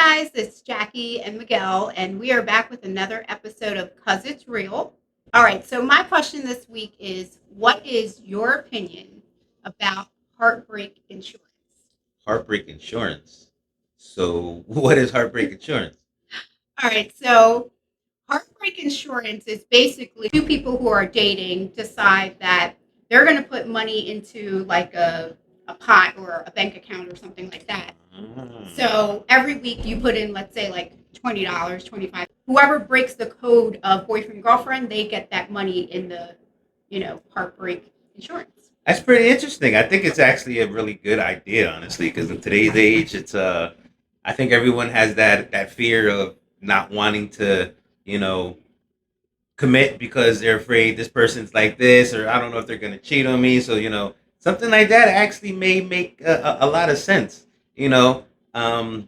guys, it's Jackie and Miguel, and we are back with another episode of Cuz It's Real. All right, so my question this week is what is your opinion about heartbreak insurance? Heartbreak insurance. So, what is heartbreak insurance? All right, so heartbreak insurance is basically two people who are dating decide that they're going to put money into like a pot or a bank account or something like that. So every week you put in, let's say, like $20, 25. Whoever breaks the code of boyfriend girlfriend, they get that money in the, heartbreak insurance. That's pretty interesting. I think it's actually a really good idea, honestly, because in today's age, I think everyone has that fear of not wanting to, you know, commit because they're afraid this person's like this, or I don't know if they're gonna cheat on me. So something like that actually may make a lot of sense. You know, um,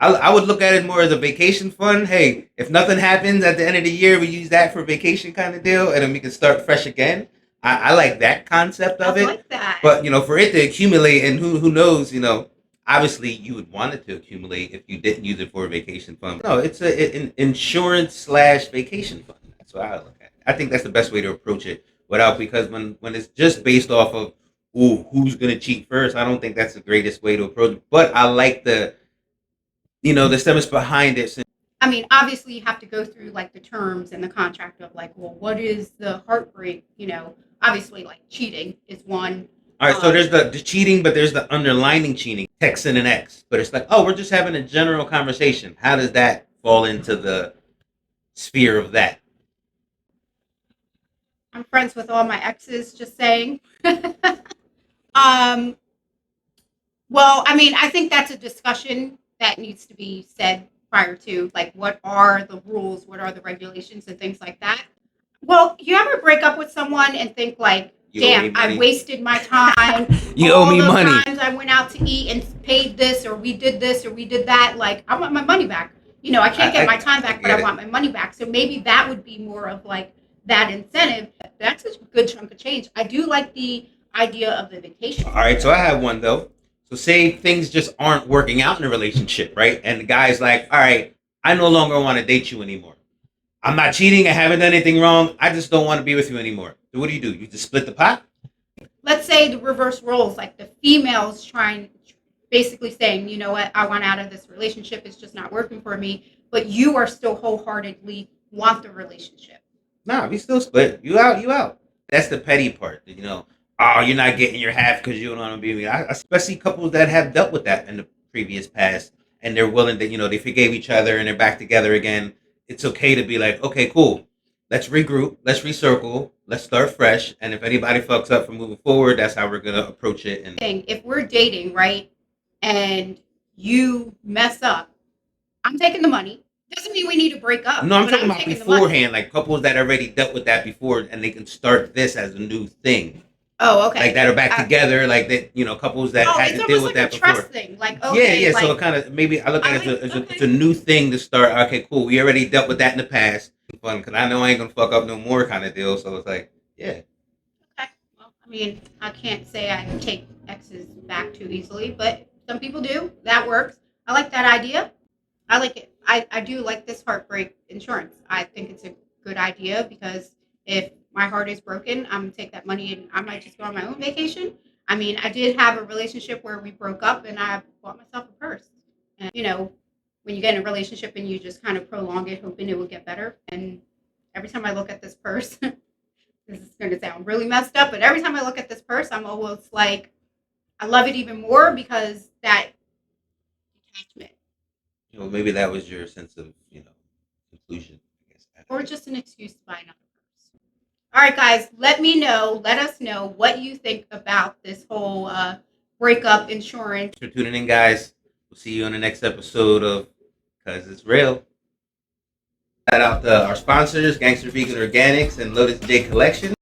I would look at it more as a vacation fund. Hey, if nothing happens at the end of the year, we use that for vacation kind of deal, and then we can start fresh again. I like that concept I of it. like that. But for it to accumulate, and who knows, obviously you would want it to accumulate if you didn't use it for a vacation fund. No, it's an insurance slash vacation fund. That's what I look at. I think that's the best way to approach it. Without because when it's just based off of ooh who's gonna cheat first, I don't think that's the greatest way to approach it. But I like the premise behind it. I mean, obviously, you have to go through like the terms and the contract of like, well, what is the heartbreak? Obviously, like cheating is one. All right, so there's the cheating, but there's the underlining cheating, texting an ex. But it's like, oh, we're just having a general conversation. How does that fall into the sphere of that? I'm friends with all my exes, just saying. um, well, I mean, I think that's a discussion that needs to be said prior to like what are the rules, what are the regulations, and things like that. Well, you ever break up with someone and think like, damn, I wasted my time. You owe me money. Times I went out to eat and paid this, or we did this, or we did that. Like, I want my money back. I can't get my time back, but I want my money back. So maybe that would be more of like that incentive. That's a good chunk of change. I do like the idea of the vacation. All right, so I have one though. So say things just aren't working out in a relationship, right? And the guy's like, all right, I no longer want to date you anymore. I'm not cheating. I haven't done anything wrong. I just don't want to be with you anymore. So what do? You just split the pot? Let's say the reverse roles, like the female's basically saying, you know what, I want out of this relationship. It's just not working for me. But you are still wholeheartedly want the relationship. Nah, we still split. You out, you out. That's the petty part. Oh, you're not getting your half because you don't want to be with me. I especially couples that have dealt with that in the previous past, and they're willing to, they forgave each other and they're back together again. It's okay to be like, okay, cool. Let's regroup. Let's recircle. Let's start fresh. And if anybody fucks up from moving forward, that's how we're gonna approach it. And if we're dating, right, and you mess up, I'm taking the money. Doesn't mean we need to break up. No, I'm talking about beforehand, like couples that already dealt with that before, and they can start this as a new thing. Oh, okay. Like that are back together, like that, couples that had to deal with that before. Trust thing. Like, okay, yeah. So it kind of maybe I look at it as it's a new thing to start. Okay, cool. We already dealt with that in the past. Fun because I know I ain't gonna fuck up no more kind of deal. So it's like, yeah. Okay. Well, I mean, I can't say I take exes back too easily, but some people do. That works. I like that idea. I like it. I do like this heartbreak insurance. I think it's a good idea because if my heart is broken, I'm gonna take that money and I might just go on my own vacation. I mean, I did have a relationship where we broke up and I bought myself a purse. And when you get in a relationship and you just kind of prolong it, hoping it will get better. And every time I look at this purse, this is gonna sound really messed up, but every time I look at this purse, I'm almost like I love it even more because that attachment. Maybe that was your sense of, conclusion, I guess. Or just an excuse to buy another purse. All right, guys, let us know what you think about this whole breakup insurance. Thanks for tuning in, guys. We'll see you on the next episode of Cuz It's Real. Shout out to our sponsors, Gangster Vegan Organics and Lotus J Collection.